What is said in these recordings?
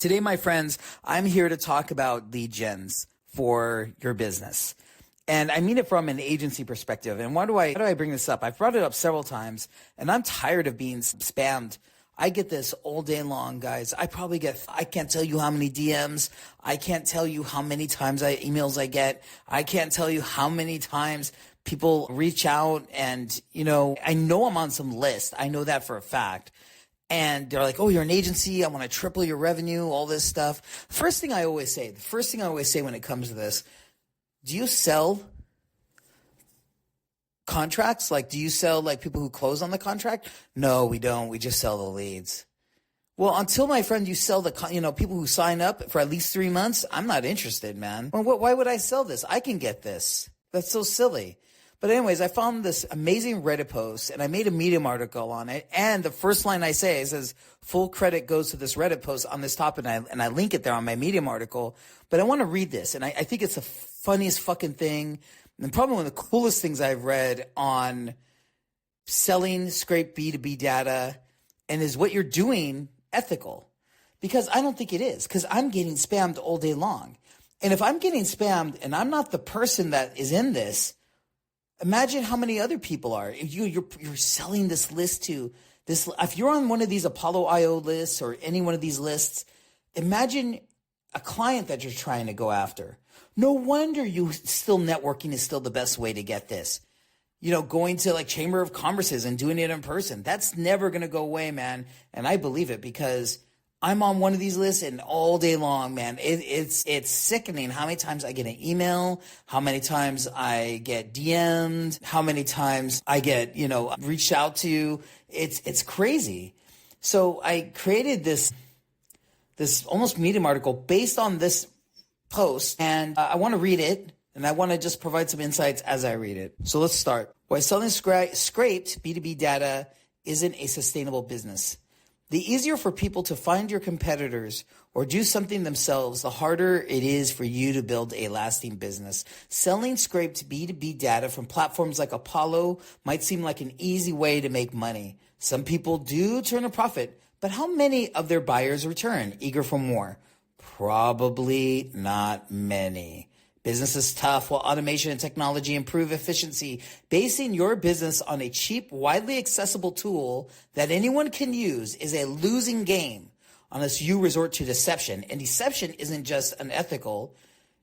Today, my friends, I'm here to talk about lead gens for your business. And I mean it from an agency perspective. And why do I bring this up? I've brought it up several times, and I'm tired of being spammed. I get this all day long, guys. I can't tell you how many DMs. I can't tell you how many times emails I get. I can't tell you how many times people reach out and, I know I'm on some list. I know that for a fact. And they're like, oh, you're an agency. I want to triple your revenue, all this stuff. First thing I always say when it comes to this, do you sell contracts? Like, do you sell like people who close on the contract? No, we don't. We just sell the leads. Well, until, my friend, you sell the, people who sign up for at least 3 months, I'm not interested, man. Or why would I sell this? I can get this. That's so silly. But anyways, I found this amazing Reddit post and I made a Medium article on it. And the first line I say says, full credit goes to this Reddit post on this topic. And I link it there on my Medium article. But I want to read this. And I think it's the funniest fucking thing. And probably one of the coolest things I've read on selling scraped B2B data. And is what you're doing ethical? Because I don't think it is. Because I'm getting spammed all day long. And if I'm getting spammed and I'm not the person that is in this, imagine how many other people are. You're selling this list to this. If you're on one of these Apollo IO lists or any one of these lists, imagine a client that you're trying to go after. No wonder networking is still the best way to get this. Going to like Chamber of Commerce's and doing it in person. That's never going to go away, man. And I believe it because I'm on one of these lists and all day long, man, it's sickening how many times I get an email, how many times I get DM'd, how many times I get, reached out to. It's crazy. So I created this almost Medium article based on this post, and I want to read it, and I want to just provide some insights as I read it. So let's start. Why selling scraped B2B data isn't a sustainable business. The easier for people to find your competitors or do something themselves, the harder it is for you to build a lasting business. Selling scraped B2B data from platforms like Apollo might seem like an easy way to make money. Some people do turn a profit, but how many of their buyers return, eager for more? Probably not many. Business is tough while automation and technology improve efficiency. Basing your business on a cheap, widely accessible tool that anyone can use is a losing game unless you resort to deception. And deception isn't just unethical.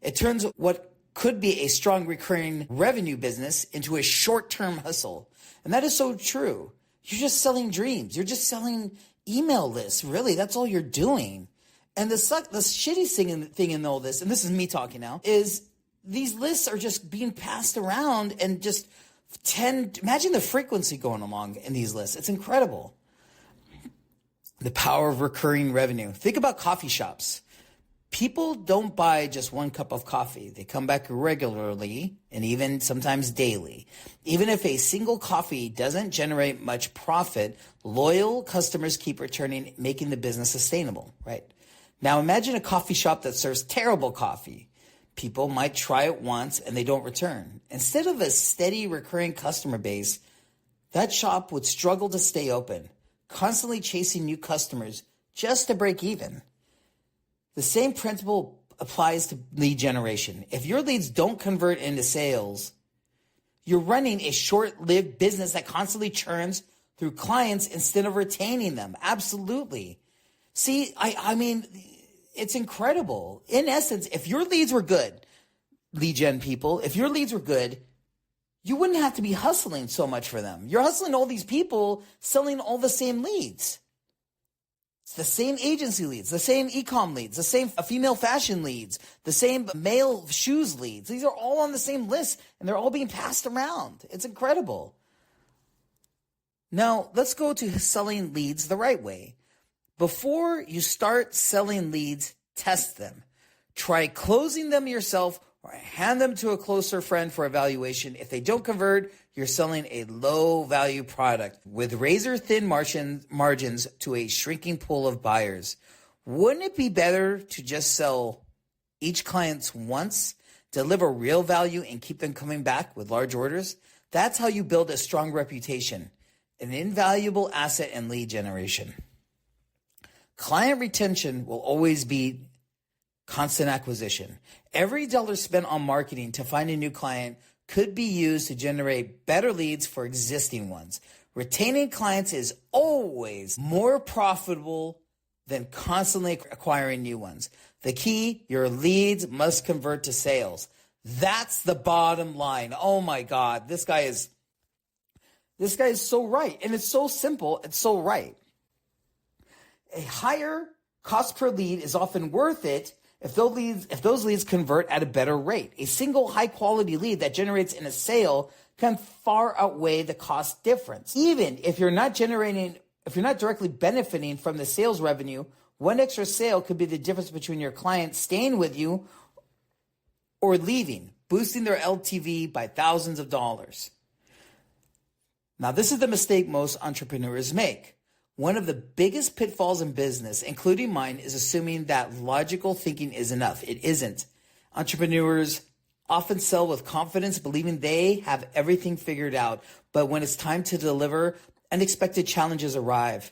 It turns what could be a strong recurring revenue business into a short-term hustle. And that is so true. You're just selling dreams. You're just selling email lists. Really, that's all you're doing. And the shitty thing in all this, and this is me talking now, is these lists are just being passed around and just imagine the frequency going along in these lists. It's incredible. The power of recurring revenue. Think about coffee shops. People don't buy just one cup of coffee. They come back regularly and even sometimes daily. Even if a single coffee doesn't generate much profit, loyal customers keep returning, making the business sustainable, right? Now imagine a coffee shop that serves terrible coffee. People might try it once and they don't return. Instead of a steady recurring customer base, that shop would struggle to stay open, constantly chasing new customers just to break even. The same principle applies to lead generation. If your leads don't convert into sales, you're running a short-lived business that constantly churns through clients instead of retaining them. Absolutely. See, I mean, it's incredible. In essence, if your leads were good, lead gen people, if your leads were good, you wouldn't have to be hustling so much for them. You're hustling all these people selling all the same leads. It's the same agency leads, the same e-com leads, the same female fashion leads, the same male shoes leads. These are all on the same list and they're all being passed around. It's incredible. Now, let's go to selling leads the right way. Before you start selling leads, test them. Try closing them yourself or hand them to a closer friend for evaluation. If they don't convert, you're selling a low-value product with razor-thin margins to a shrinking pool of buyers. Wouldn't it be better to just sell each client once, deliver real value, and keep them coming back with large orders? That's how you build a strong reputation, an invaluable asset in lead generation. Client retention will always be constant acquisition. Every dollar spent on marketing to find a new client could be used to generate better leads for existing ones. Retaining clients is always more profitable than constantly acquiring new ones. The key, your leads must convert to sales. That's the bottom line. Oh my God, this guy is so right. And it's so simple. It's so right. A higher cost per lead is often worth it if those leads convert at a better rate. A single high quality lead that generates in a sale can far outweigh the cost difference. Even if you're not directly benefiting from the sales revenue, one extra sale could be the difference between your client staying with you or leaving, boosting their LTV by thousands of dollars. Now, this is the mistake most entrepreneurs make. One of the biggest pitfalls in business, including mine, is assuming that logical thinking is enough. It isn't. Entrepreneurs often sell with confidence, believing they have everything figured out. But when it's time to deliver, unexpected challenges arrive.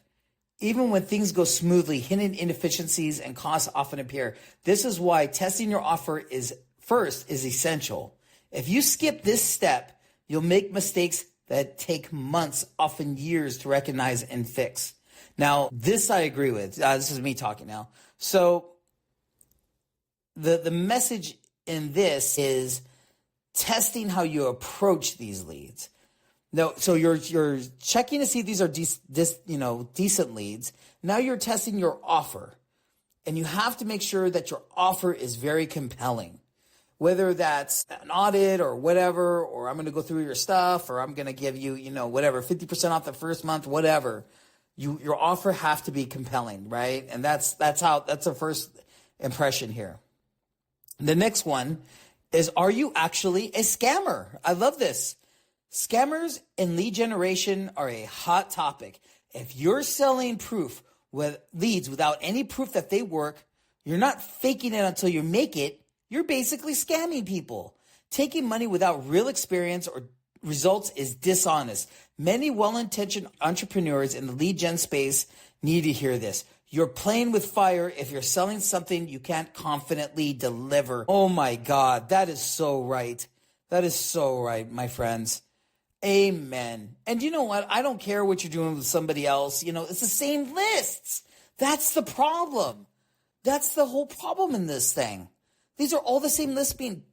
Even when things go smoothly, hidden inefficiencies and costs often appear. This is why testing your offer is essential. If you skip this step, you'll make mistakes that take months, often years, to recognize and fix. Now, this I agree with. This is me talking now. So the message in this is testing how you approach these leads. No, so you're checking to see if these are decent leads. Now you're testing your offer, and you have to make sure that your offer is very compelling. Whether that's an audit or whatever, or I'm going to go through your stuff, or I'm going to give you, whatever, 50% off the first month, whatever. Your offer have to be compelling, right? And that's the first impression here. The next one is, are you actually a scammer? I love this. Scammers in lead generation are a hot topic. If you're selling proof with leads without any proof that they work, you're not faking it until you make it. You're basically scamming people. Taking money without real experience or results is dishonest. Many well-intentioned entrepreneurs in the lead gen space need to hear this. You're playing with fire if you're selling something you can't confidently deliver. Oh my God, that is so right. That is so right, my friends. Amen. And you know what? I don't care what you're doing with somebody else. It's the same lists. That's the problem. That's the whole problem in this thing. These are all the same lists being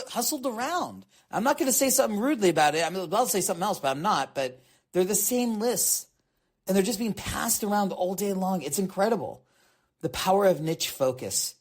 hustled around. I'm not going to say something rudely about it. I'm about to say something else, but I'm not. But they're the same lists. And they're just being passed around all day long. It's incredible. The power of niche focus.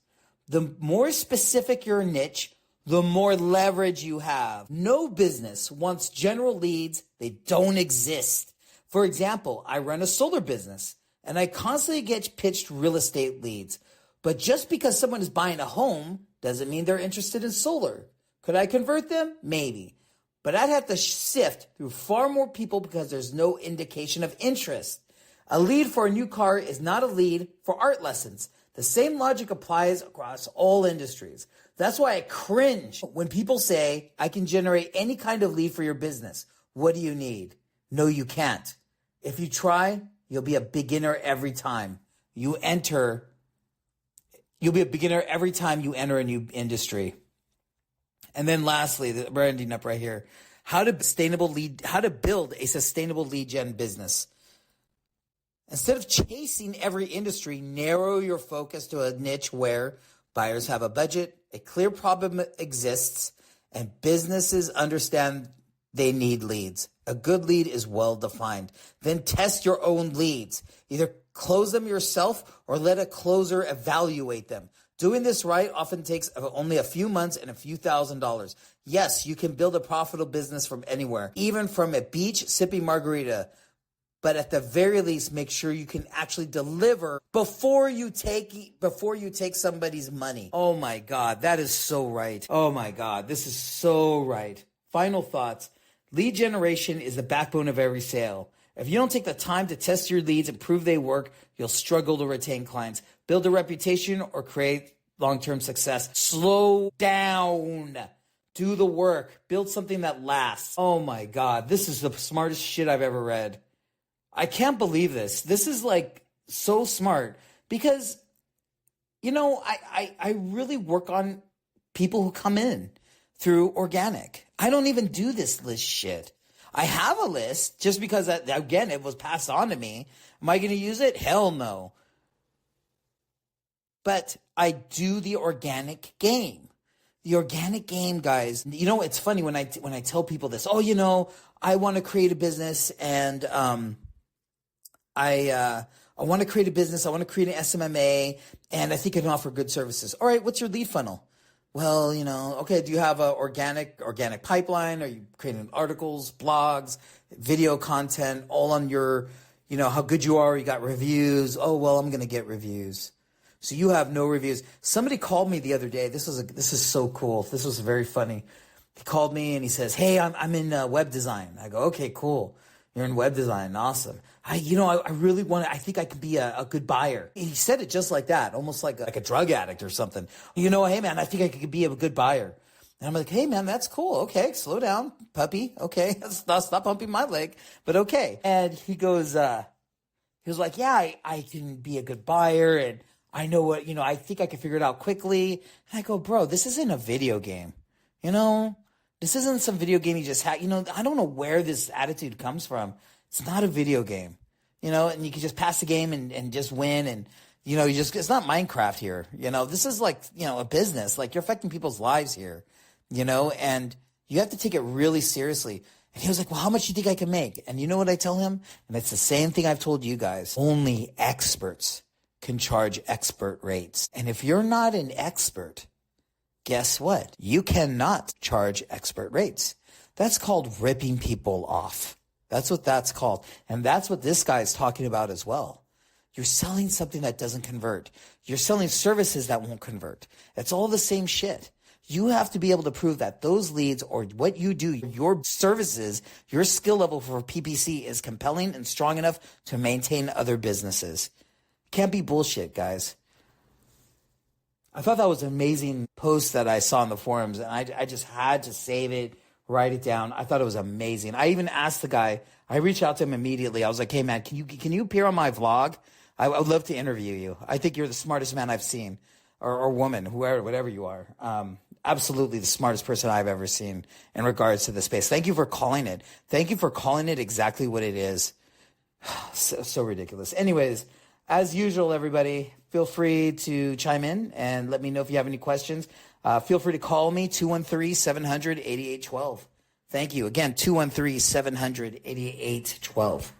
The more specific your niche, the more leverage you have. No business wants general leads. They don't exist. For example, I run a solar business, and I constantly get pitched real estate leads. But just because someone is buying a home doesn't mean they're interested in solar. Could I convert them? Maybe. But I'd have to sift through far more people because there's no indication of interest. A lead for a new car is not a lead for art lessons. The same logic applies across all industries. That's why I cringe when people say, I can generate any kind of lead for your business. What do you need? No, you can't. If you try, you'll be a beginner every time. You'll be a beginner every time you enter a new industry. And then lastly, we're ending up right here. How to build a sustainable lead gen business. Instead of chasing every industry, narrow your focus to a niche where buyers have a budget, a clear problem exists, and businesses understand they need leads. A good lead is well defined. Then test your own leads. Either close them yourself or let a closer evaluate them. Doing this right often takes only a few months and a few $1,000s. Yes, you can build a profitable business from anywhere, even from a beach sipping margarita. But at the very least, make sure you can actually deliver before you take somebody's money. Oh my God, that is so right. Oh my God, this is so right. Final thoughts. Lead generation is the backbone of every sale. If you don't take the time to test your leads and prove they work, you'll struggle to retain clients, build a reputation, or create long-term success. Slow down. Do the work. Build something that lasts. Oh my God, this is the smartest shit I've ever read. I can't believe this. This is like so smart. Because, I really work on people who come in through organic. I don't even do this list shit. I have a list just because, again, it was passed on to me. Am I going to use it? Hell no. But I do the organic game. The organic game, guys. It's funny when I tell people this. Oh, I want to create a business, and I want to create a business. I want to create an SMMA, and I think I can offer good services. All right, what's your lead funnel? Well, okay, do you have a organic pipeline? Are you creating articles, blogs, video content, all on your, how good you are? You got reviews. Oh, well, I'm going to get reviews. So you have no reviews. Somebody called me the other day. This is so cool. This was very funny. He called me and he says, "Hey, I'm in web design." I go, "Okay, cool. You're in web design. Awesome. I really I think I could be a good buyer." And he said it just like that, almost like a drug addict or something. "Hey man, I think I could be a good buyer." And I'm like, "Hey man, that's cool. Okay, slow down, puppy. Okay, stop pumping my leg, but okay." And he goes, he was like, "Yeah, I can be a good buyer, and I know what, I think I can figure it out quickly." And I go, "Bro, this isn't a video game. This isn't some video game you just had. I don't know where this attitude comes from. It's not a video game, and you can just pass the game and just win. And, it's not Minecraft here. This is like, a business. Like, you're affecting people's lives here, and you have to take it really seriously." And he was like, "Well, how much do you think I can make?" And you know what I tell him? And it's the same thing I've told you guys. Only experts can charge expert rates. And if you're not an expert, guess what? You cannot charge expert rates. That's called ripping people off. That's what that's called. And that's what this guy is talking about as well. You're selling something that doesn't convert. You're selling services that won't convert. It's all the same shit. You have to be able to prove that those leads or what you do, your services, your skill level for PPC is compelling and strong enough to maintain other businesses. Can't be bullshit, guys. I thought that was an amazing post that I saw in the forums, and I just had to save it, write it down. I thought it was amazing. I even asked the guy, I reached out to him immediately. I was like, "Hey man, can you appear on my vlog? I would love to interview you. I think you're the smartest man I've seen, or woman, whoever, whatever you are. Absolutely the smartest person I've ever seen in regards to the space. Thank you for calling it. Thank you for calling it exactly what it is." So ridiculous. Anyways, as usual, everybody, feel free to chime in and let me know if you have any questions. Feel free to call me, 213-700-8812. Thank you. Again, 213-700-8812.